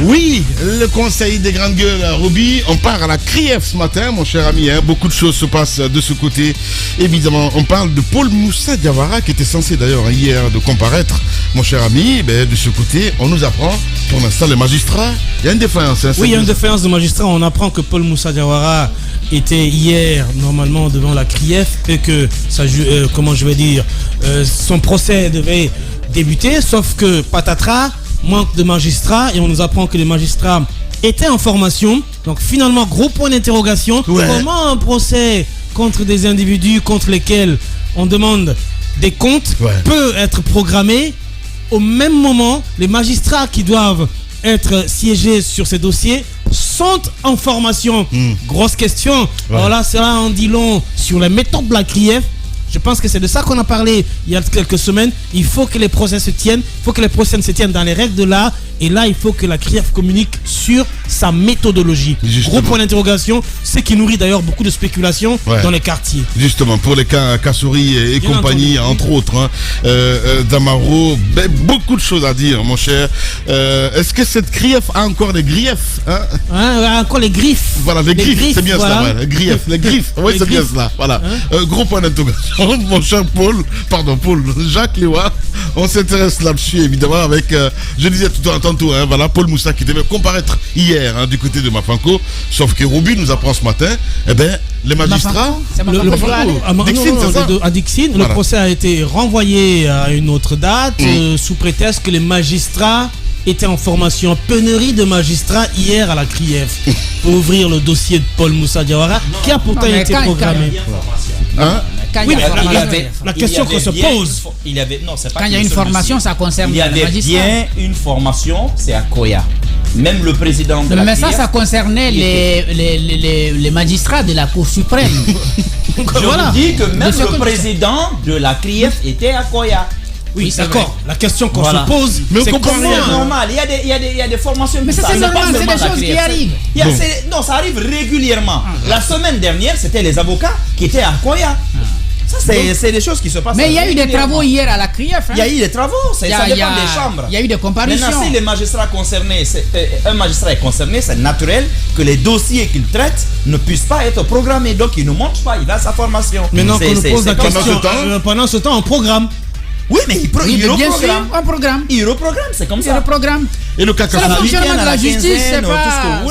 Oui, le conseil des grandes gueules, Roby. On part à la CRIEF ce matin, mon cher ami. Beaucoup de choses se passent de ce côté. Évidemment, on parle de Paul Moussa Diawara, qui était censé d'ailleurs hier de comparaître, mon cher ami. De ce côté, on nous apprend, pour l'instant, les magistrats, il y a une défaillance. Oui, il y a une défaillance de magistrats. On apprend que Paul Moussa Diawara était hier normalement devant la CRIEF et que son procès devait débuter, sauf que patatras, manque de magistrats, et on nous apprend que les magistrats étaient en formation. Donc finalement, gros point d'interrogation. Ouais. Comment un procès contre des individus contre lesquels on demande des comptes peut être programmé au même moment? Les magistrats qui doivent être siégés sur ces dossiers sont en formation. Grosse question. Alors là, cela en dit long sur les méthodes de la CRIEF. Je pense que c'est de ça qu'on a parlé il y a quelques semaines. Il faut que les procès se tiennent. Il faut que les procès se tiennent dans les règles de l'art. Et là, il faut que la CRIEF communique sur sa méthodologie. Justement. Gros point d'interrogation, ce qui nourrit d'ailleurs beaucoup de spéculations dans les quartiers. Justement, pour les cas Kassouri et compagnie, entre autres, Damaro, beaucoup de choses à dire, mon cher. Est-ce que cette CRIEF a encore des griefs, encore les griffes. Voilà, les griffes, c'est bien cela. Les griffes, oui, c'est bien cela. Voilà. Gros point d'interrogation, mon cher Paul, Jacques Léoua. On s'intéresse là-dessus, évidemment, avec, je disais tantôt, Paul Moussa qui devait comparaître hier du côté de Mafanko, sauf que Roby nous apprend ce matin, les magistrats, à Dixine, le procès a été renvoyé à une autre date, sous prétexte que les magistrats étaient en formation. Pénurie de magistrats hier à la CRIEF pour ouvrir le dossier de Paul Moussa Diawara, qui a pourtant été programmé. La question qu'on se pose. Quand il y a une formation, ça concerne les magistrats. Il y avait bien une formation, c'est à Koya. Même le président de la CRIEF. Mais ça concernait les magistrats de la Cour suprême. Je vous dis que même le président de la CRIEF était à Koya. Oui, d'accord. La question qu'on se pose, c'est comment normal. Il y a des formations. Mais ça, c'est normal, c'est des choses qui arrivent. Non, ça arrive régulièrement. La semaine dernière, c'était les avocats qui étaient à Koya. Ça, c'est des choses qui se passent. Mais il y a eu des travaux hier à la CRIEF. Il y a eu des travaux, ça dépend des chambres. Il y a eu des comparutions. Maintenant, si les magistrats concernés, un magistrat est concerné, c'est naturel que les dossiers qu'il traite ne puissent pas être programmés. Donc, il ne montre pas, il a sa formation. Maintenant qu'on nous pose la question, pendant ce temps, on programme. Oui, mais il reprogramme. Un programme. Il reprogramme, c'est comme ça. Il reprogramme. Et le cas Kassouri, le fonctionnement de la justice,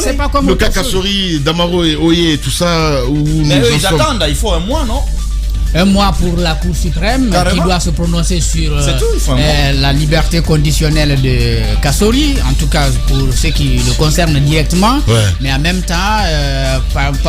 c'est pas comme le cas Kassouri, Damaro et Oye, tout ça. Mais eux, ils attendent, il faut un mois, non? Un mois pour la Cour suprême qui doit se prononcer sur la liberté conditionnelle de Kassouri, en tout cas pour ceux qui le concernent directement. Mais en même temps,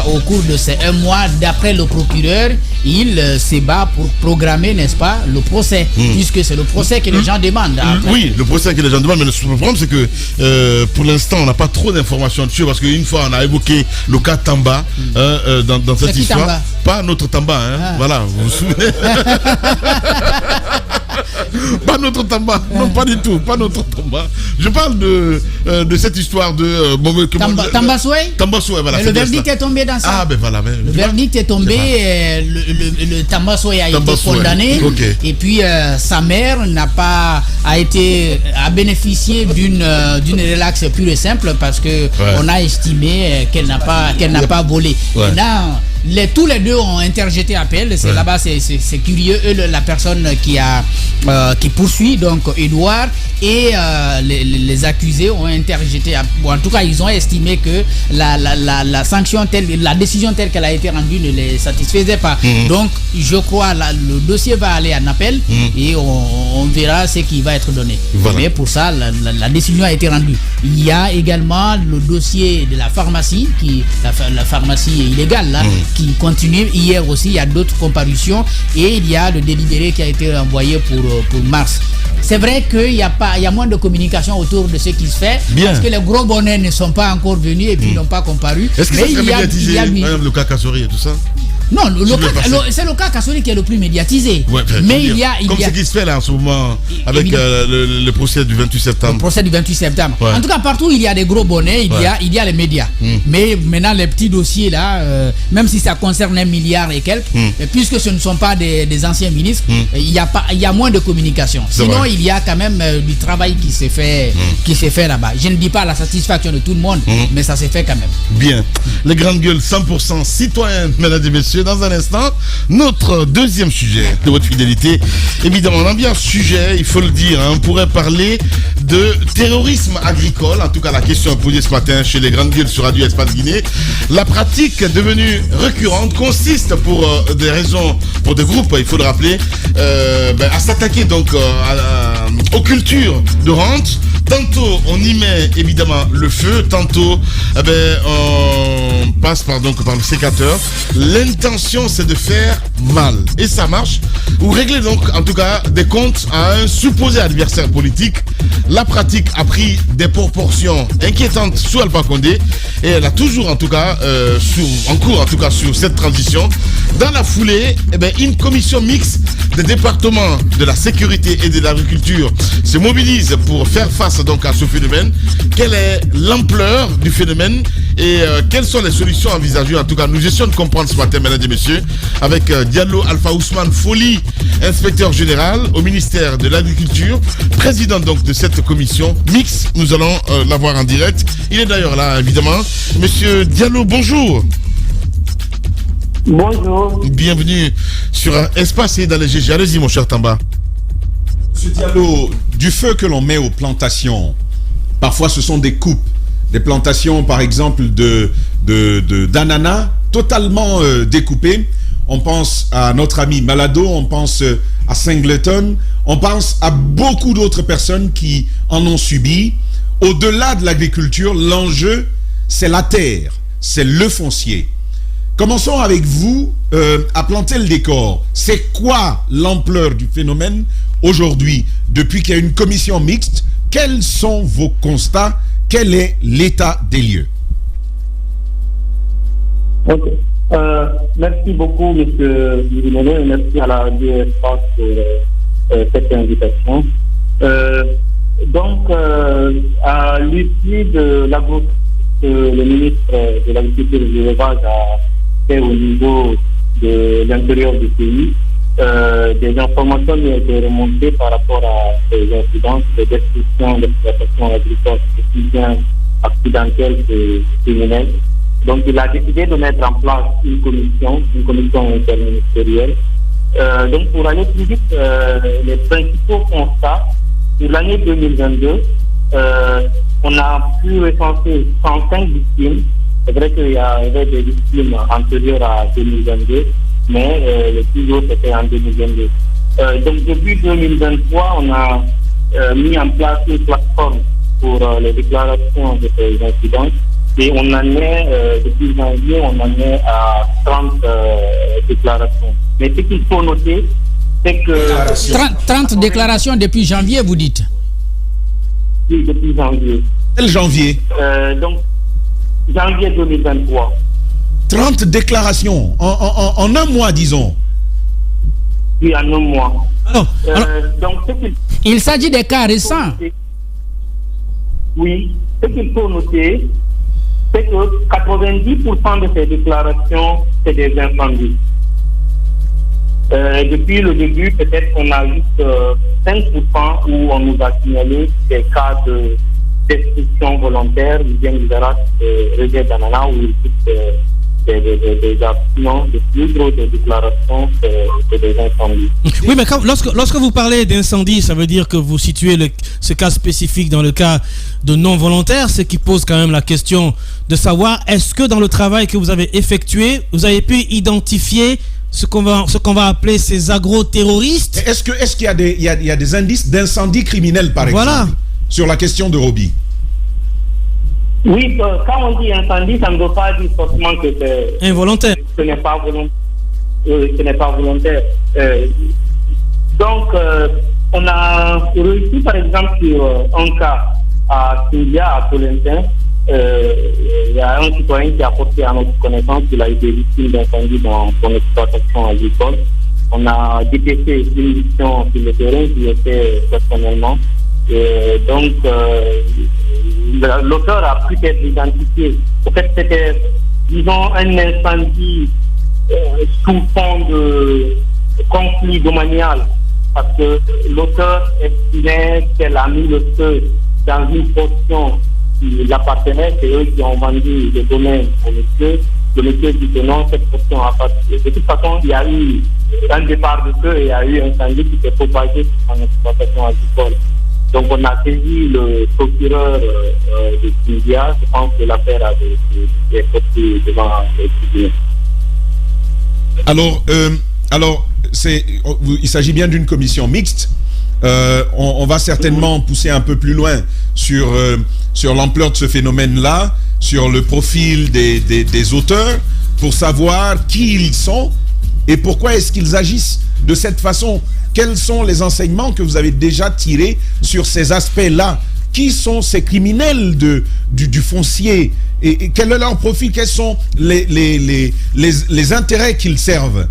au cours de ces un mois, d'après le procureur, il se bat pour programmer, n'est-ce pas, le procès, puisque c'est le procès que les gens demandent. Oui, le procès que les gens demandent, mais le problème c'est que pour l'instant, on n'a pas trop d'informations dessus, parce qu'une fois, on a évoqué le cas Tamba dans cette histoire. Tamba? Pas notre Tamba, voilà. Vous vous souvenez? Pas notre Tamba, non, pas du tout, pas notre Tamba. Je parle de cette histoire de Tamba Soué, voilà. Le verdict est tombé dans ça. Voilà. Le verdict est tombé, le Tamba Soué a été condamné, et puis sa mère a bénéficié d'une relaxe pure et simple parce que on a estimé qu'elle n'a pas volé. Maintenant, tous les deux ont interjeté appel. C'est là-bas, c'est curieux. La personne qui poursuit, donc Edouard, et les accusés ont interjeté. En tout cas, ils ont estimé que la sanction la décision telle qu'elle a été rendue ne les satisfaisait pas. Donc, je crois le dossier va aller en appel et on verra ce qui va être donné. Mais pour ça, la décision a été rendue. Il y a également le dossier de la pharmacie, la pharmacie illégale là, qui continue. Hier aussi, il y a d'autres comparutions et il y a le délibéré qui a été envoyé pour mars. C'est vrai qu'il y a moins de communication autour de ce qui se fait parce que les gros bonnets ne sont pas encore venus et puis n'ont pas comparu. Est-ce que ça serait médiatisé, le cas Kassouri et tout ça? Non, c'est le cas Kassori qui est le plus médiatisé. Ouais, mais il y a... Comme ce qui se fait là en ce moment avec le procès du 28 septembre. Le procès du 28 septembre. Ouais. En tout cas, partout il y a des gros bonnets, il y a les médias. Mais maintenant, les petits dossiers là, même si ça concerne 1 milliard et quelques, puisque ce ne sont pas des anciens ministres, il y a moins de communication. Sinon, il y a quand même du travail qui s'est fait là-bas. Je ne dis pas la satisfaction de tout le monde, mais ça s'est fait quand même. Bien. Les grandes gueules 100% citoyennes, mesdames et messieurs. Dans un instant, notre deuxième sujet de votre fidélité. Évidemment, l'ambiance sujet, il faut le dire, on pourrait parler de terrorisme agricole. En tout cas, la question est posée ce matin chez les grandes gueules sur Radio Espace Guinée. La pratique devenue récurrente consiste pour des raisons, pour des groupes, il faut le rappeler, à s'attaquer donc aux cultures de rente. Tantôt, on y met évidemment le feu, tantôt, on passe par le sécateur. L'intention, c'est de faire mal. Et ça marche. Ou régler donc, en tout cas, des comptes à un supposé adversaire politique. La pratique a pris des proportions inquiétantes sous Alpha Condé. Et elle a toujours, en tout cas, en cours, en tout cas, sur cette transition. Dans la foulée, une commission mixte des départements de la sécurité et de l'agriculture se mobilise pour faire face donc à ce phénomène. Quelle est l'ampleur du phénomène et quelles sont les solutions envisagées? En tout cas, nous essayons de comprendre ce matin, mesdames et messieurs, avec Diallo Alpha Ousmane Foli, inspecteur général au ministère de l'Agriculture, président donc de cette commission mixte. Nous allons l'avoir en direct. Il est d'ailleurs là, évidemment. Monsieur Diallo, bonjour. Bonjour. Bienvenue sur Espace et dans les GG. Allez-y, mon cher Tamba. Monsieur Diallo, du feu que l'on met aux plantations, parfois ce sont des coupes, des plantations par exemple d'ananas totalement découpées. On pense à notre ami Malado, on pense à Singleton, on pense à beaucoup d'autres personnes qui en ont subi. Au-delà de l'agriculture, l'enjeu, c'est la terre, c'est le foncier. Commençons avec vous à planter le décor. C'est quoi l'ampleur du phénomène aujourd'hui, depuis qu'il y a une commission mixte? Quels sont vos constats? Quel est l'état des lieux? Okay. Merci beaucoup, M. Guillemot, et merci à la Radio Espace pour cette invitation. À l'issue de la groupe que le ministre de l'Agriculture et de l'Élevage a fait au niveau de l'intérieur du pays, des informations ont été remontées par rapport à ces incidents de destruction d'exploitation agricole, aussi bien accidentelle que criminelle. Donc, il a décidé de mettre en place une commission interministérielle. Donc, pour aller plus vite, les principaux constats, pour l'année 2022, on a pu recenser 105 victimes. C'est vrai qu'il y avait des victimes antérieures à 2022, mais le plus haut, c'était en 2022. Donc, depuis 2023, on a mis en place une plateforme pour les déclarations de ces incidents. Et on en est, depuis janvier, on en est à 30 déclarations. Mais ce qu'il faut noter, c'est que... 30 déclarations depuis janvier, vous dites? Oui, depuis janvier. Quel janvier? Donc, janvier 2023. 30 déclarations en un mois, disons. Oui, en un mois. Donc, il s'agit des cas récents. Oui, ce qu'il faut noter, c'est que 90% de ces déclarations, c'est des incendies. Depuis le début, peut-être qu'on a juste 5% où on nous a signalé des cas de destruction volontaire, ou bien des réserves d'ananas, où il existe des actions, de plus grosses déclarations, c'est des incendies. Oui, mais lorsque vous parlez d'incendie, ça veut dire que vous situez ce cas spécifique dans le cas de non volontaire, ce qui pose quand même la question de savoir, est-ce que dans le travail que vous avez effectué, vous avez pu identifier ce qu'on va appeler ces agro-terroristes? Est-ce qu'il y a des indices d'incendie criminel, par exemple, sur la question de Roby? Oui, quand on dit incendie, ça ne veut pas dire forcément que c'est involontaire. Ce n'est pas volontaire. Ce n'est pas volontaire. Donc, on a réussi, par exemple, sur un cas à Sindia, à Colentin, il y a un citoyen qui a porté à notre connaissance qu'il a été victime d'incendie dans son exploitation agricole. On a détecté une mission sur le terrain qui était personnellement. Donc, l'auteur a pu être identifié. En fait, c'était, disons, un incendie sous fond de conflit domanial, parce que l'auteur estimait qu'elle a mis le feu dans une portion qui l'appartenait, c'est eux qui ont vendu le domaine au monsieur. Le monsieur dit que non, cette portion appartient. De toute façon, il y a eu un départ de feu et il y a eu un incendie qui s'est propagé sur son exploitation agricole. Donc on a saisi le procureur de Kindia. Je pense que l'affaire a été portée devant les tribunaux. Alors, il s'agit bien d'une commission mixte. On va certainement pousser un peu plus loin sur l'ampleur de ce phénomène-là, sur le profil des auteurs, pour savoir qui ils sont et pourquoi est-ce qu'ils agissent de cette façon. Quels sont les enseignements que vous avez déjà tirés sur ces aspects-là? Qui sont ces criminels du foncier et quel est leur profil? Quels sont les intérêts qu'ils servent?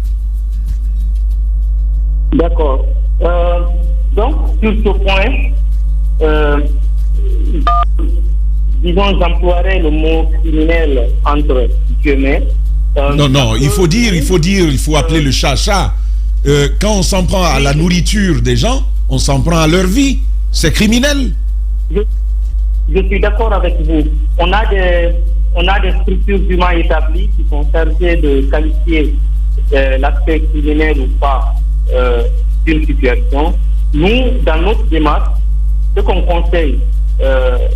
D'accord. Donc, sur ce point, disons, j'emploierais le mot criminel entre guillemets. Non, il faut appeler le chat. Quand on s'en prend à la nourriture des gens, on s'en prend à leur vie. C'est criminel. Je suis d'accord avec vous. On a des structures humaines établies qui sont chargées de qualifier l'aspect criminel ou pas d'une situation. Nous, dans notre démarche, ce qu'on conseille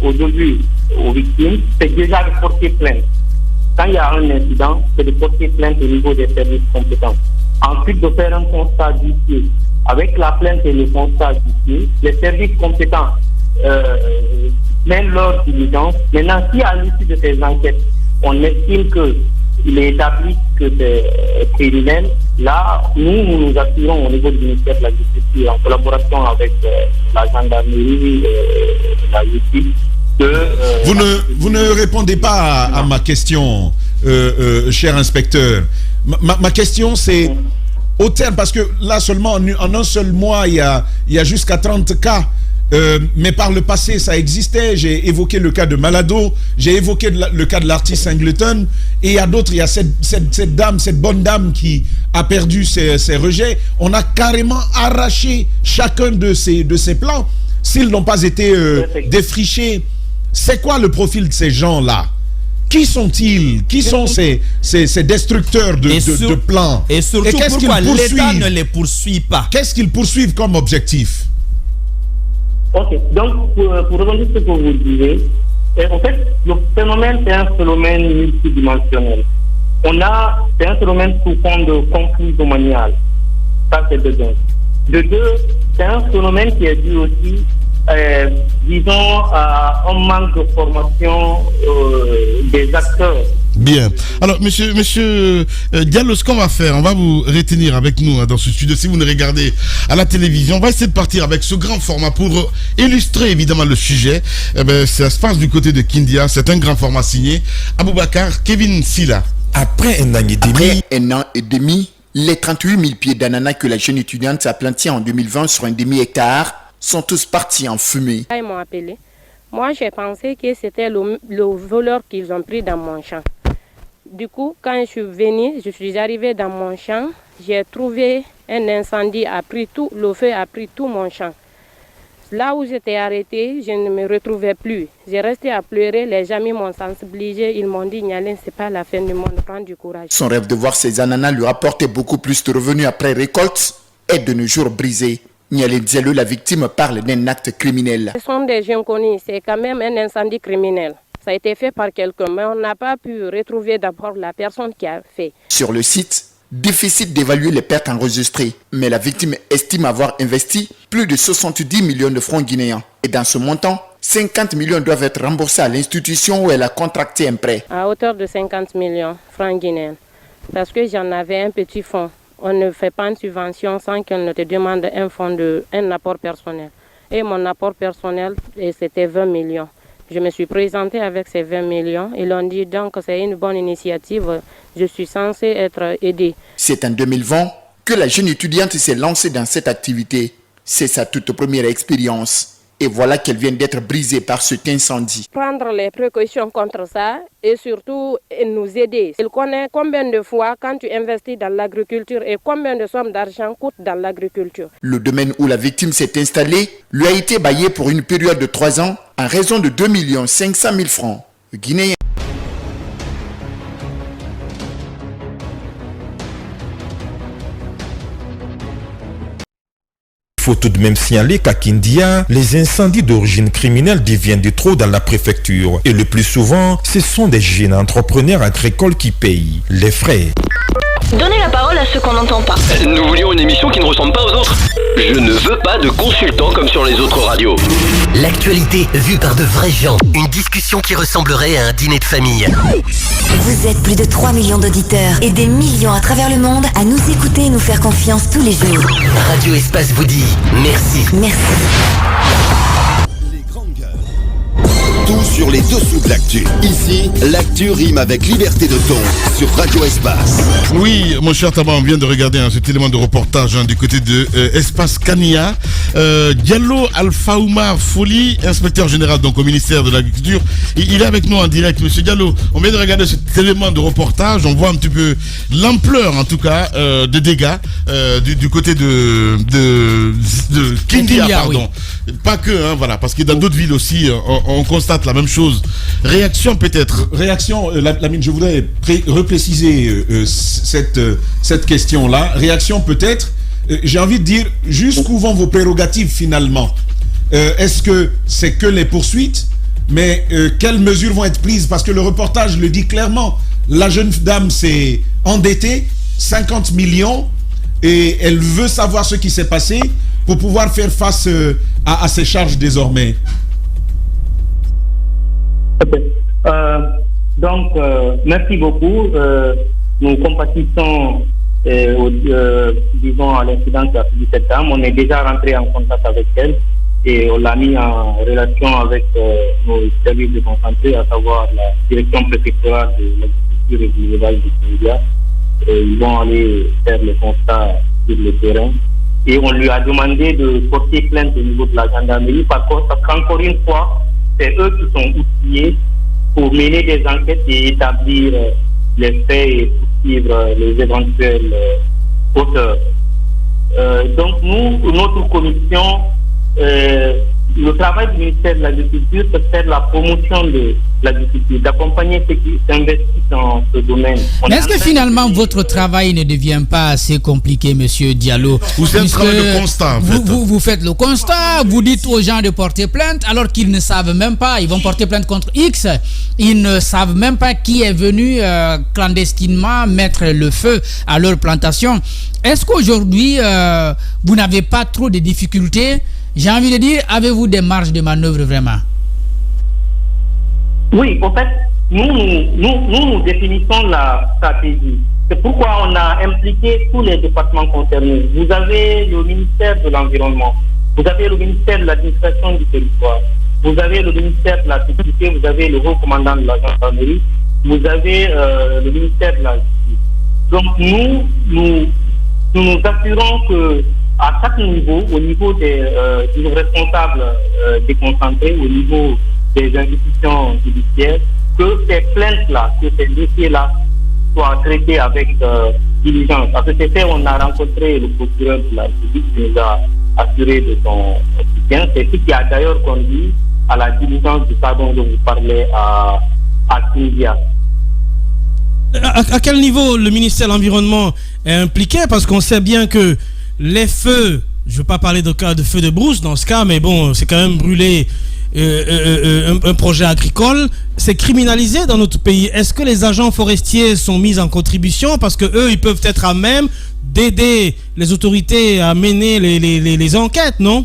au début aux victimes, c'est déjà de porter plainte. Quand il y a un incident, c'est de porter plainte au niveau des services compétents. Ensuite, de faire un constat d'huissier. Avec la plainte et le constat d'huissier, les services compétents mènent leur diligence. Maintenant, si à l'issue de ces enquêtes, on estime qu'il est établi que c'est criminel, là, nous assurons au niveau du ministère de la Justice, en collaboration avec la gendarmerie et la justice, Vous ne répondez pas à ma question, cher inspecteur. Ma question, c'est au terme, parce que là seulement en un seul mois, il y a jusqu'à 30 cas. Mais par le passé, ça existait. J'ai évoqué le cas de Malado, j'ai évoqué le cas de l'artiste Singleton, et il y a d'autres. Il y a cette bonne dame qui a perdu ses rejets. On a carrément arraché chacun de ses plans s'ils n'ont pas été défrichés. C'est quoi le profil de ces gens-là? Qui sont-ils? Qui sont ces destructeurs de plans? Et surtout, pourquoi l'État ne les poursuit pas? Qu'est-ce qu'ils poursuivent comme objectif? Ok, donc pour rebondir sur ce que vous disiez, en fait, le phénomène, c'est un phénomène multidimensionnel. C'est un phénomène sous forme de conflit domanial. Ça, c'est de un. De deux, c'est un phénomène qui est dû aussi, disons, à un manque de formation des acteurs. Bien. Alors, monsieur Diallo, ce qu'on va faire, on va vous retenir avec nous dans ce studio. Si vous nous regardez à la télévision, on va essayer de partir avec ce grand format pour illustrer évidemment le sujet. Ça se passe du côté de Kindia. C'est un grand format signé Aboubacar Kevin Silla. Après un an et demi, les 38 000 pieds d'ananas que la jeune étudiante a plantés en 2020 sur un demi-hectare sont tous partis en fumée. Ils m'ont appelé. Moi, j'ai pensé que c'était le voleur qu'ils ont pris dans mon champ. Du coup, quand je suis venue, je suis arrivée dans mon champ, j'ai trouvé un incendie, le feu a pris tout mon champ. Là où j'étais arrêtée, je ne me retrouvais plus. J'ai resté à pleurer, les amis m'ont sensibilisé, ils m'ont dit, Nialène, c'est pas la fin du monde, prends du courage. Son rêve de voir ses ananas lui rapporter beaucoup plus de revenus après récolte est de nos jours brisé. Nialène Diallo, la victime, parle d'un acte criminel. Ce sont des jeunes connus, c'est quand même un incendie criminel. Ça a été fait par quelqu'un, mais on n'a pas pu retrouver d'abord la personne qui a fait. Sur le site, difficile d'évaluer les pertes enregistrées, mais la victime estime avoir investi plus de 70 millions de francs guinéens. Et dans ce montant, 50 millions doivent être remboursés à l'institution où elle a contracté un prêt. À hauteur de 50 millions francs guinéens, parce que j'en avais un petit fonds. On ne fait pas une subvention sans qu'on ne te demande un apport personnel. Et mon apport personnel, c'était 20 millions. Je me suis présentée avec ces 20 millions. Ils ont dit donc que c'est une bonne initiative. Je suis censée être aidée. C'est en 2020 que la jeune étudiante s'est lancée dans cette activité. C'est sa toute première expérience. Et voilà qu'elle vient d'être brisée par cet incendie. Prendre les précautions contre ça et surtout nous aider. Il connaît combien de fois quand tu investis dans l'agriculture et combien de sommes d'argent coûtent dans l'agriculture. Le domaine où la victime s'est installée lui a été baillé pour une période de 3 ans en raison de 2 500 000 francs guinéens. Il faut tout de même signaler qu'à Kindia, les incendies d'origine criminelle deviennent de trop dans la préfecture. Et le plus souvent, ce sont des jeunes entrepreneurs agricoles qui payent les frais. Donnez la parole à ceux qu'on n'entend pas. Nous voulions une émission qui ne ressemble pas aux autres. Je ne veux pas de consultants comme sur les autres radios. L'actualité vue par de vrais gens. Une discussion qui ressemblerait à un dîner de famille. Vous êtes plus de 3 millions d'auditeurs et des millions à travers le monde à nous écouter et nous faire confiance tous les jours. Radio Espace vous dit merci. Merci. Tout sur les dessous de l'actu. Ici, l'actu rime avec liberté de ton sur Radio Espace. Oui, mon cher Taban, on vient de regarder cet élément de reportage du côté de Espace Kania. Diallo Alpha Oumar Foli, inspecteur général donc au ministère de l'Agriculture. Il est avec nous en direct. Monsieur Diallo, on vient de regarder cet élément de reportage. On voit un petit peu l'ampleur, en tout cas, des dégâts du côté de Kindia, pardon. Oui. Pas que, hein, voilà, parce que dans d'autres villes aussi, on constate la même chose. Réaction peut-être. Réaction, Lamine, je voudrais repréciser cette question-là. Réaction peut-être, j'ai envie de dire, jusqu'où vont vos prérogatives finalement? Est-ce que c'est que les poursuites? Mais quelles mesures vont être prises? Parce que le reportage le dit clairement. La jeune dame s'est endettée, 50 millions, et elle veut savoir ce qui s'est passé pour pouvoir faire face à ses charges désormais. Donc, merci beaucoup. Nous compatissons, disons, à l'incident qui a suivi cette dame. On est déjà rentré en contact avec elle et on l'a mis en relation avec nos services déconcentrés, à savoir la direction préfectorale de l'agriculture et de l'élevage du Sénégal. Ils vont aller faire le constat sur le terrain. Et on lui a demandé de porter plainte au niveau de la gendarmerie, parce qu'encore une fois, c'est eux qui sont outillés pour mener des enquêtes et établir les faits et poursuivre les éventuels auteurs. Donc nous, notre commission, le travail du ministère de l'Agriculture, c'est de faire la promotion de l'agriculture, d'accompagner ceux qui s'investissent dans ce domaine. Mais est-ce que finalement votre travail ne devient pas assez compliqué, monsieur Diallo? Vous faites le travail de constat, en fait. Vous faites le constat, vous dites aux gens de porter plainte alors qu'ils ne savent même pas, ils vont porter plainte contre X, ils ne savent même pas qui est venu clandestinement mettre le feu à leur plantation. Est-ce qu'aujourd'hui, vous n'avez pas trop de difficultés? J'ai envie de dire, avez-vous des marges de manœuvre vraiment? Oui, en fait, nous définissons la stratégie. C'est pourquoi on a impliqué tous les départements concernés. Vous avez le ministère de l'Environnement, vous avez le ministère de l'Administration du territoire, vous avez le ministère de la Sécurité, vous avez le haut commandant de la gendarmerie, vous avez le ministère de la Justice. Donc nous assurons que à chaque niveau, au niveau des responsables déconcentrés, au niveau des institutions judiciaires, que ces plaintes-là, que ces dossiers-là soient traités avec diligence. À cet effet, on a rencontré le procureur de la République qui nous a assuré de son soutien. C'est ce qui a d'ailleurs conduit à la diligence du cas dont je vous parlais à Kindia. À quel niveau le ministère de l'Environnement est impliqué? Parce qu'on sait bien que les feux, je ne veux pas parler de cas de feu de brousse dans ce cas, mais bon, c'est quand même brûler un projet agricole. C'est criminalisé dans notre pays. Est-ce que les agents forestiers sont mis en contribution parce que eux, ils peuvent être à même d'aider les autorités à mener les enquêtes, non?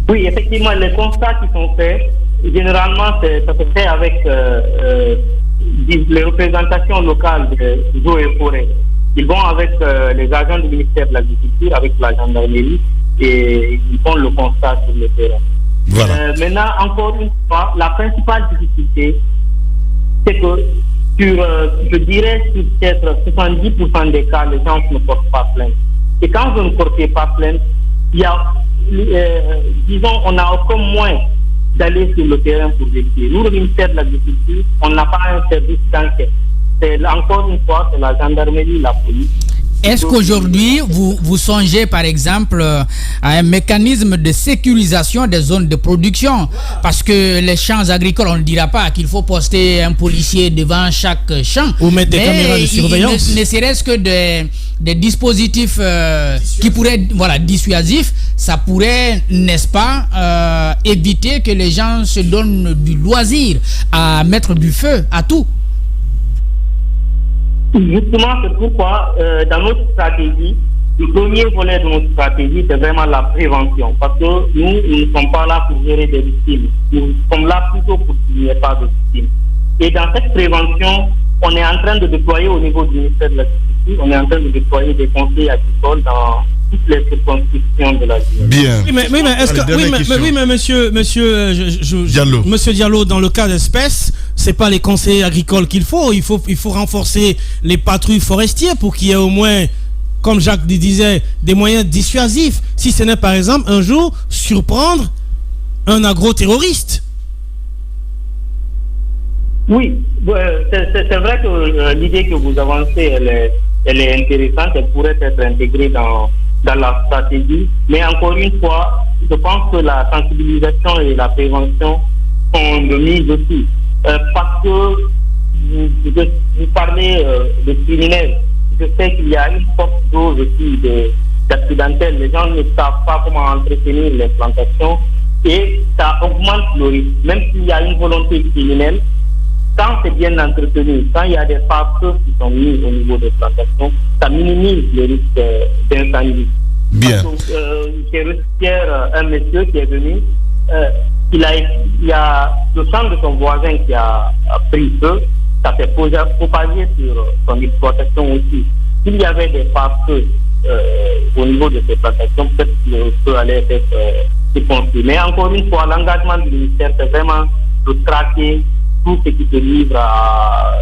Oui, effectivement, les constats qui sont faits, généralement, ça se fait avec les représentations locales de eaux et forêts. Ils vont avec les agents du ministère de l'Agriculture, avec la gendarmerie, et ils font le constat sur le terrain. Voilà. Maintenant, encore une fois, la principale difficulté, c'est que je dirais sur peut-être 70% des cas, les gens ne portent pas plainte. Et quand vous ne portez pas plainte, il y a, disons, on a aucun moyen d'aller sur le terrain pour vérifier. Nous, le ministère de l'Agriculture, on n'a pas un service d'enquête. C'est encore une fois, c'est la gendarmerie, la police. Est-ce qu'aujourd'hui, vous songez par exemple à un mécanisme de sécurisation des zones de production? Parce que les champs agricoles, on ne dira pas qu'il faut poster un policier devant chaque champ. Ou mettre des caméras de surveillance. Ne serait-ce que des dispositifs qui pourraient, dissuasifs, ça pourrait, n'est-ce pas, éviter que les gens se donnent du loisir à mettre du feu à tout. Justement, c'est pourquoi, dans notre stratégie, le premier volet de notre stratégie, c'est vraiment la prévention. Parce que nous ne sommes pas là pour gérer des victimes. Nous sommes là plutôt pour qu'il n'y ait pas de victimes. Et dans cette prévention, on est en train de déployer au niveau du ministère de l'Agriculture, on est en train de déployer des conseils agricoles dans toutes les circonscriptions de la ville. Bien. Oui, mais monsieur Diallo. Monsieur Diallo, dans le cas d'espèce, c'est pas les conseillers agricoles qu'il faut. Il faut renforcer les patrouilles forestières pour qu'il y ait au moins, comme Jacques disait, des moyens dissuasifs. Si ce n'est par exemple un jour surprendre un agro-terroriste. Oui, c'est vrai que l'idée que vous avancez, elle est intéressante, elle pourrait être intégrée dans la stratégie, mais encore une fois, je pense que la sensibilisation et la prévention sont de mise aussi. Parce que vous parlez de criminels, je sais qu'il y a une forte dose aussi d'accidentels. Les gens ne savent pas comment entretenir les plantations et ça augmente le risque. Même s'il y a une volonté criminelle, quand c'est bien entretenu, quand il y a des facteurs qui sont mis au niveau des plantations, ça minimise le risque d'incendie. Bien. J'ai reçu hier un monsieur qui est venu, il y a le champ de son voisin qui a pris feu, ça fait propager sur son exploitation aussi. S'il y avait des facteurs au niveau de ces plantations, peut-être que le feu allait être circonscrit. Mais encore une fois, l'engagement du ministère, c'est vraiment de traquer tout ce qui se livre à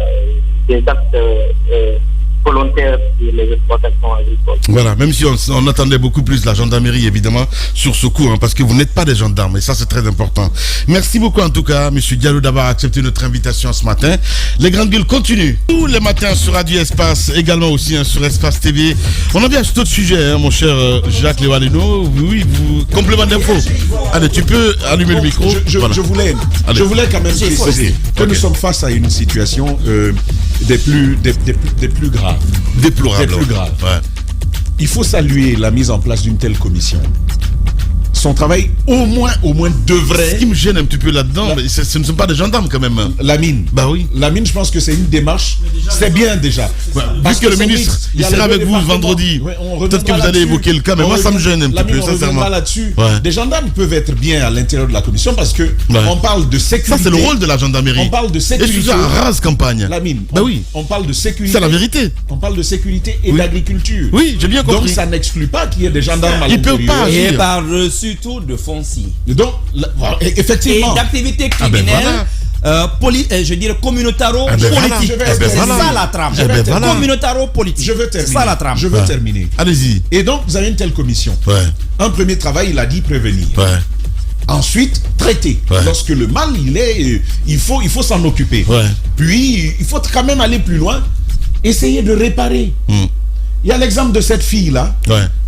des actes volontaires sur les exploitations agricoles. Voilà, même si on attendait beaucoup plus la gendarmerie, évidemment, sur ce coup, parce que vous n'êtes pas des gendarmes, et ça c'est très important. Merci beaucoup en tout cas, monsieur Diallo, d'avoir accepté notre invitation ce matin. Les grandes gueules continuent tous les matins sur Radio Espace, également aussi sur Espace TV. On en vient sur d'autres sujets, mon cher Jacques Lévaleno. Oui, complément d'info. Allez, tu peux allumer le micro. Je voulais quand même préciser que nous sommes face à une situation des plus graves. Déplorable. Des plus graves. Ouais. Il faut saluer la mise en place d'une telle commission. Son travail, au moins, devrait... Ce qui me gêne un petit peu là-dedans, ce ne sont pas des gendarmes quand même. Lamine. Bah oui. Lamine, je pense que c'est une démarche. C'est bien déjà. Ouais. Parce que le ministre, il sera avec vous vendredi. Ouais, peut-être que vous allez évoquer le cas, mais moi ça me gêne un petit peu, sincèrement. Là-dessus. Ouais. Des gendarmes peuvent être bien à l'intérieur de la commission parce que on parle de sécurité. Ça, c'est le rôle de la gendarmerie. On parle de sécurité. Et c'est une rase campagne. Lamine. Bah oui. On parle de sécurité. C'est la vérité. On parle de sécurité et d'agriculture. Oui, j'ai bien compris. Donc ça n'exclut pas qu'il y ait des gendarmes à l'intérieur. Ils peuvent pas. Et par-dessus tout de foncier. Donc, effectivement. Et d'activités criminelles, je dirais communautaro-politique. C'est ça la trame. Communautaro-politique. Je veux terminer. C'est ça la trame. Je veux terminer. Allez-y. Et donc, vous avez une telle commission. Ouais. Un premier travail, il a dit prévenir. Ouais. Ensuite, traiter. Ouais. Lorsque le mal, il faut s'en occuper. Ouais. Puis, il faut quand même aller plus loin. Essayer de réparer. Il y a l'exemple de cette fille-là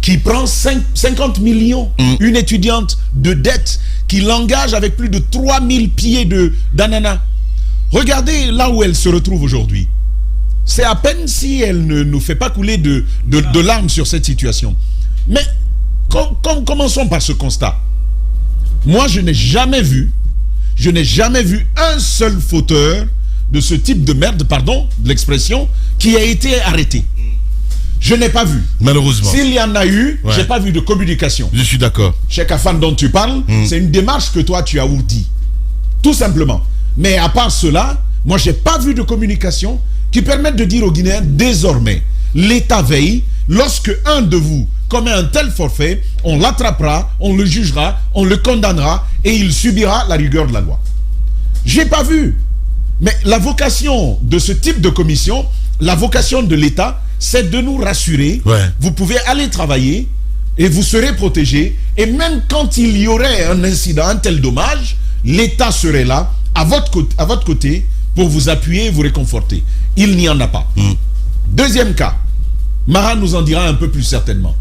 qui prend 50 millions, une étudiante de dette qui l'engage avec plus de 3000 pieds d'ananas. Regardez là où elle se retrouve aujourd'hui. C'est à peine si elle ne nous fait pas couler de larmes sur cette situation. Mais commençons par ce constat. Moi, je n'ai jamais vu un seul fauteur de ce type de merde, pardon de l'expression, qui a été arrêté. Je n'ai pas vu. Malheureusement. S'il y en a eu, j'ai pas vu de communication. Je suis d'accord. Cheikh Afan dont tu parles, c'est une démarche que toi tu as ourdie. Tout simplement. Mais à part cela, moi j'ai pas vu de communication qui permette de dire aux Guinéens, désormais, l'État veille, lorsque un de vous commet un tel forfait, on l'attrapera, on le jugera, on le condamnera et il subira la rigueur de la loi. J'ai pas vu. Mais la vocation de ce type de commission, la vocation de l'État, c'est de nous rassurer. Vous pouvez aller travailler et vous serez protégés. Et même quand il y aurait un incident, un tel dommage, l'État serait là, à votre côté, pour vous appuyer et vous réconforter. Il n'y en a pas. Deuxième cas, Mara nous en dira un peu plus certainement.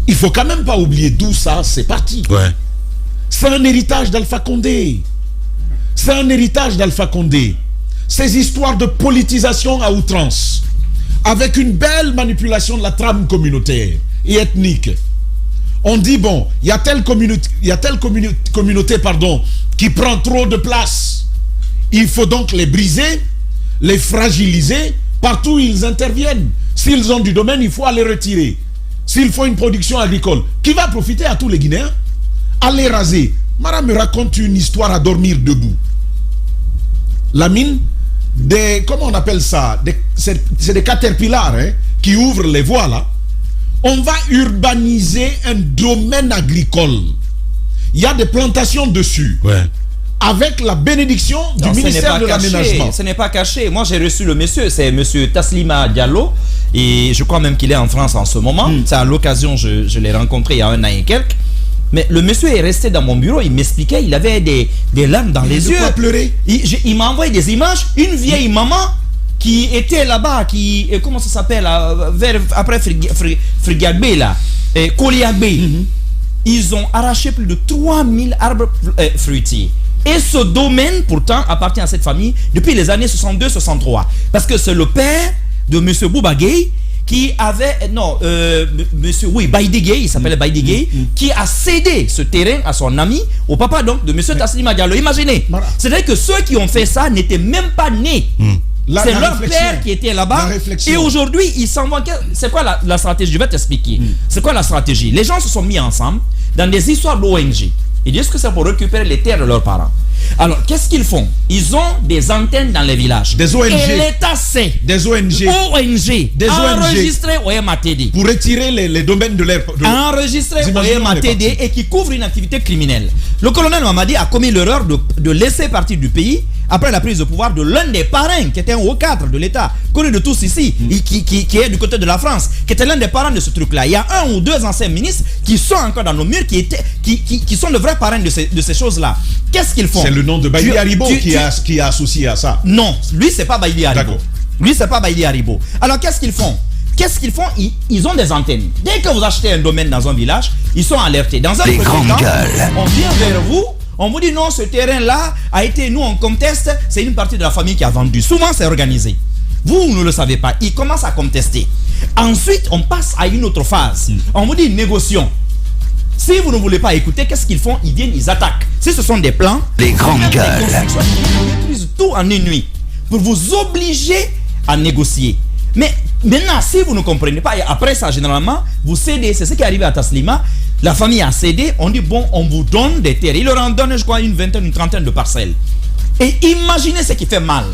Il faut quand même pas oublier d'où ça c'est parti. C'est un héritage d'Alpha Condé. C'est un héritage d'Alpha Condé. Ces histoires de politisation à outrance, avec une belle manipulation de la trame communautaire et ethnique. On dit, bon, il y a telle communauté qui prend trop de place. Il faut donc les briser, les fragiliser, partout où ils interviennent. S'ils ont du domaine, il faut aller retirer. S'il faut une production agricole, qui va profiter à tous les Guinéens, aller raser. Mara me raconte une histoire à dormir debout. La mine, comment on appelle ça, c'est des caterpillars qui ouvrent les voies là. On va urbaniser un domaine agricole. Il y a des plantations dessus. Avec la bénédiction du ministère de l'Aménagement. Ce n'est pas caché. Moi, j'ai reçu le monsieur, c'est monsieur Taslima Diallo. Et je crois même qu'il est en France en ce moment. C'est à l'occasion, je l'ai rencontré il y a 1 an et quelques. Mais le monsieur est resté dans mon bureau, il m'expliquait, il avait des larmes dans les yeux. Il pleurer. Il m'a envoyé des images, une vieille maman qui était là-bas, comment ça s'appelle, après Frigagbe là, Koliagbe. Ils ont arraché plus de 3000 arbres fruitiers. Et ce domaine, pourtant, appartient à cette famille depuis les années 62-63. Parce que c'est le père de M. Boubagay qui avait, Baïdigay, il s'appelle Baïdigay, qui a cédé ce terrain à son ami, au papa donc de M. Taslima Diallo. Imaginez, c'est-à-dire que ceux qui ont fait ça n'étaient même pas nés. C'est leur père qui était là-bas. Et aujourd'hui, ils s'en vont. C'est quoi la stratégie? Je vais t'expliquer. C'est quoi la stratégie? Les gens se sont mis ensemble dans des histoires d'ONG. Ils disent que c'est pour récupérer les terres de leurs parents. Alors, qu'est-ce qu'ils font? Ils ont des antennes dans les villages. Des ONG. Et l'État sait. Des ONG. Des enregistrés au MATD. Pour retirer les domaines de l'air. Enregistrés au MATD et qui couvrent une activité criminelle. Le colonel Mamadi a commis l'erreur de laisser partir du pays après la prise de pouvoir de l'un des parrains qui était un haut cadre de l'État, connu de tous ici, qui est du côté de la France, qui était l'un des parrains de ce truc-là. Il y a 1 ou 2 anciens ministres qui sont encore dans nos murs, qui sont de vrais parrains de ces choses-là. Qu'est-ce qu'ils font? C'est le nom de Baïdi Haribo qui est associé à ça. Non, lui c'est pas Baïdi Haribo. Lui c'est pas Baïdi Haribo. Alors qu'est-ce qu'ils font? Ils ont des antennes. Dès que vous achetez un domaine dans un village, ils sont alertés. Dans un premier temps, on vient vers vous. On vous dit non, ce terrain-là a été, nous on conteste, c'est une partie de la famille qui a vendu. Souvent c'est organisé. Vous ne le savez pas. Ils commencent à contester. Ensuite, on passe à une autre phase. On vous dit négocions. Si vous ne voulez pas écouter, qu'est-ce qu'ils font? Ils viennent, ils attaquent. Si ce sont des plans, les grandes gueules, ils détruisent tout en une nuit pour vous obliger à négocier. Mais maintenant, si vous ne comprenez pas, et après ça, généralement, vous cédez. C'est ce qui est arrivé à Taslima. La famille a cédé. On dit, bon, on vous donne des terres. Il leur en donne, je crois, une vingtaine, une trentaine de parcelles. Et imaginez ce qui fait mal.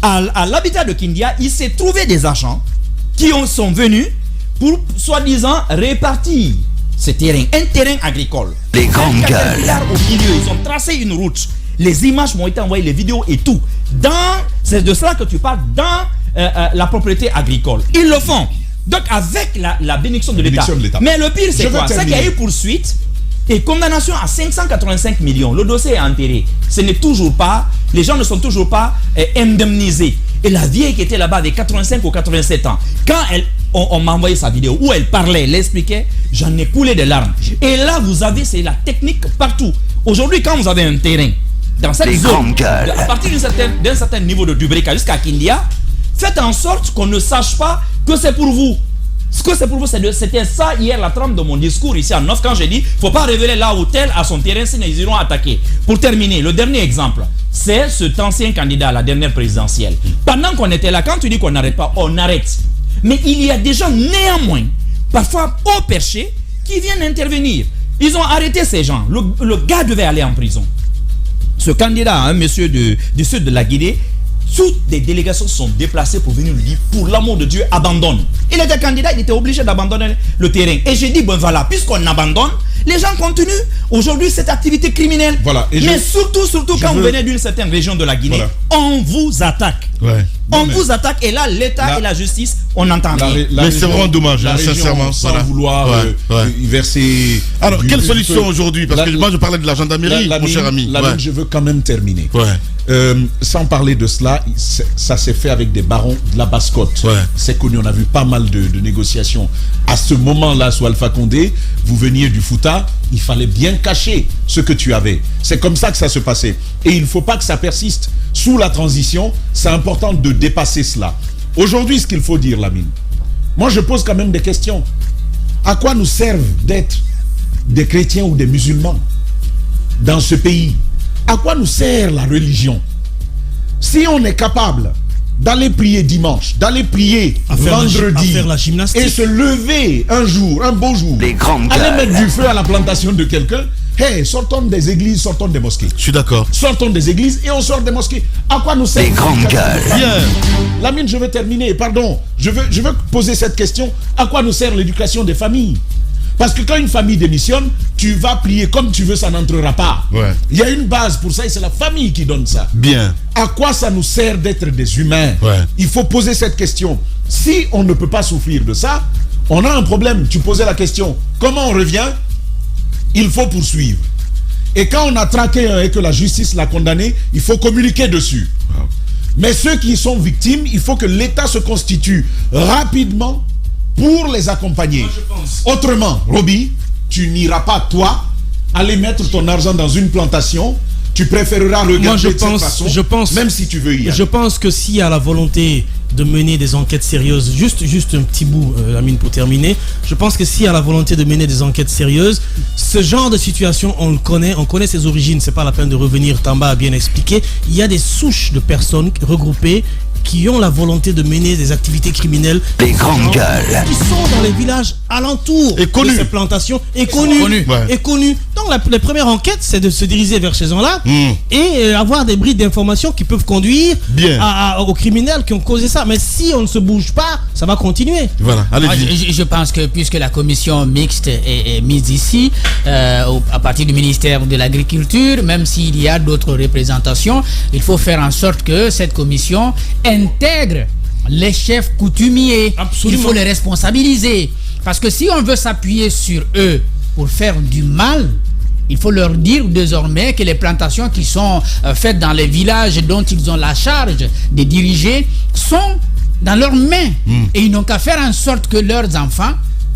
À l'habitat de Kindia, il s'est trouvé des agents qui sont venus pour, soi-disant, répartir ce terrain. Un terrain agricole. Les grandes gueules. Au milieu, ils ont tracé une route. Les images m'ont été envoyées, les vidéos et tout. C'est de cela que tu parles dans la propriété agricole. Ils le font. Donc avec la bénédiction de l'État. Mais le pire c'est quoi? C'est qu'il y a eu poursuite et condamnation à 585 millions. Le dossier est enterré. Ce n'est toujours pas, les gens ne sont toujours pas indemnisés. Et la vieille qui était là-bas avait 85 ou 87 ans. Quand on m'a envoyé sa vidéo où elle parlait, elle expliquait, j'en ai coulé des larmes. Et là vous avez, c'est la technique partout. Aujourd'hui quand vous avez un terrain dans cette zone, à partir d'un certain niveau de Dubrika jusqu'à Kindia, faites en sorte qu'on ne sache pas que c'est pour vous. Ce que c'est pour vous, c'était ça hier la trame de mon discours ici en off quand j'ai dit, il ne faut pas révéler là où tel à son terrain, sinon ils iront attaquer. Pour terminer, le dernier exemple, c'est cet ancien candidat à la dernière présidentielle. Pendant qu'on était là, quand tu dis qu'on n'arrête pas, on arrête. Mais il y a des gens néanmoins, parfois au perché, qui viennent intervenir. Ils ont arrêté ces gens. Le gars devait aller en prison. Ce candidat, un monsieur du sud de la Guinée, toutes des délégations sont déplacées pour venir lui dire, pour l'amour de Dieu, abandonne. Il était candidat, il était obligé d'abandonner le terrain. Et j'ai dit, bon voilà, puisqu'on abandonne, les gens continuent aujourd'hui cette activité criminelle. Voilà. Mais surtout quand vous venez d'une certaine région de la Guinée, on vous attaque. On vous attaque et là, l'État et la justice, on n'entend rien. Mais c'est vraiment dommage, sincèrement. Sans vouloir y verser... Alors, quelle solution aujourd'hui? Parce que moi, je parlais de la gendarmerie, mon cher ami. Je veux quand même terminer. Sans parler de cela, ça s'est fait avec des barons de la Basse-Côte. C'est connu, on a vu pas mal de négociations. À ce moment-là, sous Alpha Condé, vous veniez du Fouta, il fallait bien cacher ce que tu avais. C'est comme ça que ça se passait. Et il ne faut pas que ça persiste. Sous la transition, c'est important de dépasser cela. Aujourd'hui, ce qu'il faut dire, Lamine, moi je pose quand même des questions. À quoi nous servent d'être des chrétiens ou des musulmans dans ce pays? À quoi nous sert la religion? Si on est capable d'aller prier dimanche, d'aller prier vendredi et se lever un jour, un beau jour, aller mettre du feu à la plantation de quelqu'un, sortons des églises, sortons des mosquées. Je suis d'accord. Sortons des églises et on sort des mosquées. À quoi nous sert les grandes gueules? Lamine, je veux terminer, pardon. Je veux poser cette question. À quoi nous sert l'éducation des familles? Parce que quand une famille démissionne, tu vas prier comme tu veux, ça n'entrera pas. Il y a une base pour ça et c'est la famille qui donne ça. Bien. À quoi ça nous sert d'être des humains? Il faut poser cette question. Si on ne peut pas souffrir de ça, on a un problème. Tu posais la question, comment on revient? Il faut poursuivre. Et quand on a traqué un et que la justice l'a condamné, il faut communiquer dessus. Mais ceux qui sont victimes, il faut que l'État se constitue rapidement pour les accompagner. Autrement, Roby, tu n'iras pas, toi, aller mettre ton argent dans une plantation. Tu préféreras regarder de cette façon, même si tu veux y aller. Je pense que s'il y a la volonté de mener des enquêtes sérieuses, juste un petit bout, Lamine, pour terminer, je pense que s'il y a la volonté de mener des enquêtes sérieuses, ce genre de situation, on connaît ses origines, c'est pas la peine de revenir, Tamba a bien expliqué, il y a des souches de personnes regroupées qui ont la volonté de mener des activités criminelles. Les grandes gueules. Qui sont dans les villages alentours de ces plantations et connus. Donc la première enquête, c'est de se diriger vers ces gens-là et avoir des brides d'informations qui peuvent conduire aux criminels qui ont causé ça. Mais si on ne se bouge pas, ça va continuer. Voilà, allez-y. Je pense que puisque la commission mixte est mise ici, à partir du ministère de l'Agriculture, même s'il y a d'autres représentations, il faut faire en sorte que cette commission intègre les chefs coutumiers. Absolument. Il faut les responsabiliser. Parce que si on veut s'appuyer sur eux pour faire du mal, il faut leur dire désormais que les plantations qui sont faites dans les villages dont ils ont la charge de diriger sont dans leurs mains. Et ils n'ont qu'à faire en sorte que leurs enfants,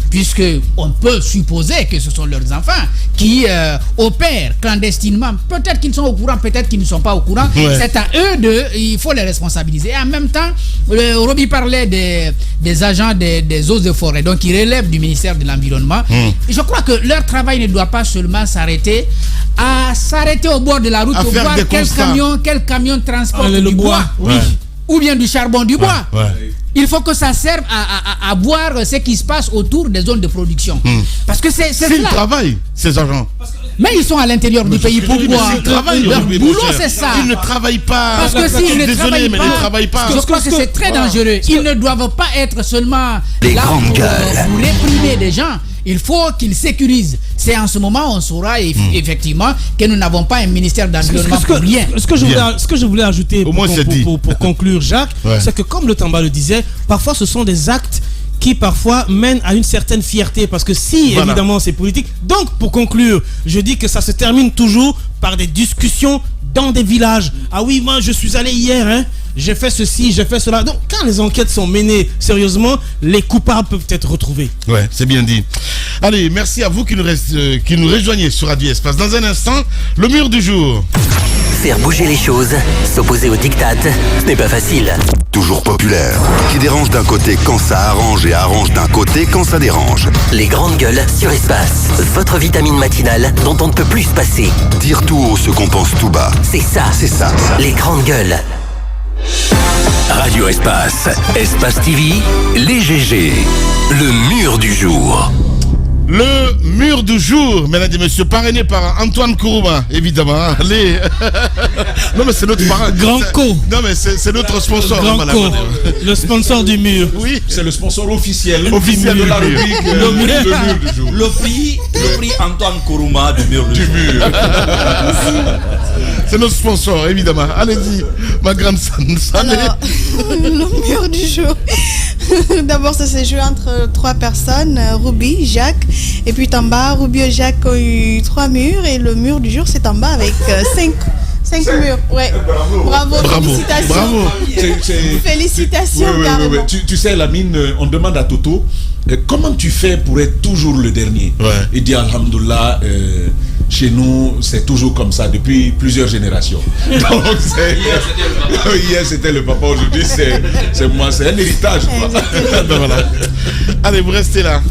puisque on peut supposer que ce sont leurs enfants qui opèrent clandestinement. Peut-être qu'ils sont au courant, peut-être qu'ils ne sont pas au courant. C'est à eux il faut les responsabiliser. Et en même temps, Roby parlait des agents des eaux et forêts, donc ils relèvent du ministère de l'Environnement. Je crois que leur travail ne doit pas seulement s'arrêter au bord de la route pour voir quel camion transporte du bois. Ou bien du charbon du bois. Il faut que ça serve à voir ce qui se passe autour des zones de production. Parce que c'est cela. Ils travaillent, ces agents. Mais ils sont à l'intérieur du pays. Pourquoi? Leur boulot, c'est ça. Ils ne travaillent pas. Parce que s'ils ne travaillent pas, je crois que c'est très dangereux. Ils ne doivent pas être seulement là pour réprimer des gens. Il faut qu'ils sécurisent. C'est en ce moment on saura effectivement que nous n'avons pas un ministère d'environnement pour rien. Ce que je voulais ajouter pour conclure, Jacques, c'est que comme le Tamba le disait, parfois ce sont des actes qui parfois mènent à une certaine fierté, parce que évidemment c'est politique. Donc pour conclure, je dis que ça se termine toujours par des discussions dans des villages. Ah oui, moi je suis allé hier, j'ai fait ceci, j'ai fait cela. Donc quand les enquêtes sont menées sérieusement, les coupables peuvent être retrouvés. Ouais, c'est bien dit. Allez, merci à vous qui nous rejoignez sur Radio Espace. Dans un instant, le mur du jour. Faire bouger les choses, s'opposer aux diktats, ce n'est pas facile. Toujours populaire, qui dérange d'un côté quand ça arrange et arrange d'un côté quand ça dérange. Les grandes gueules sur Espace, votre vitamine matinale dont on ne peut plus se passer. Dire tout haut ce qu'on pense tout bas. C'est ça. Les grandes gueules. Radio Espace, Espace TV, les GG, le mur du jour. Le mur du jour, mesdames et messieurs, parrainé par Antoine Kourouma, évidemment. Allez. Non, mais c'est notre parrain. Grand Co. Non, mais c'est notre sponsor. Grand Co. Le sponsor du mur. Oui. C'est le sponsor officiel de la rubrique le mur du jour. Le prix Antoine Kourouma du mur du jour. C'est notre sponsor, évidemment. Allez-y, ma grande Sané. Alors, le mur du jour. D'abord, ça s'est joué entre 3 personnes, Ruby, Jacques et puis Tamba. Ruby et Jacques ont eu 3 murs et le mur du jour c'est Tamba avec 5 murs. Ouais. Bravo. Félicitations. Bravo. Félicitations. Ouais. Tu sais, Lamine, on demande à Toto comment tu fais pour être toujours le dernier. Il dit Alhamdoulilah, chez nous c'est toujours comme ça depuis plusieurs générations. Donc hier c'était le papa, aujourd'hui c'est moi, c'est un héritage. Voilà. Allez, vous restez là.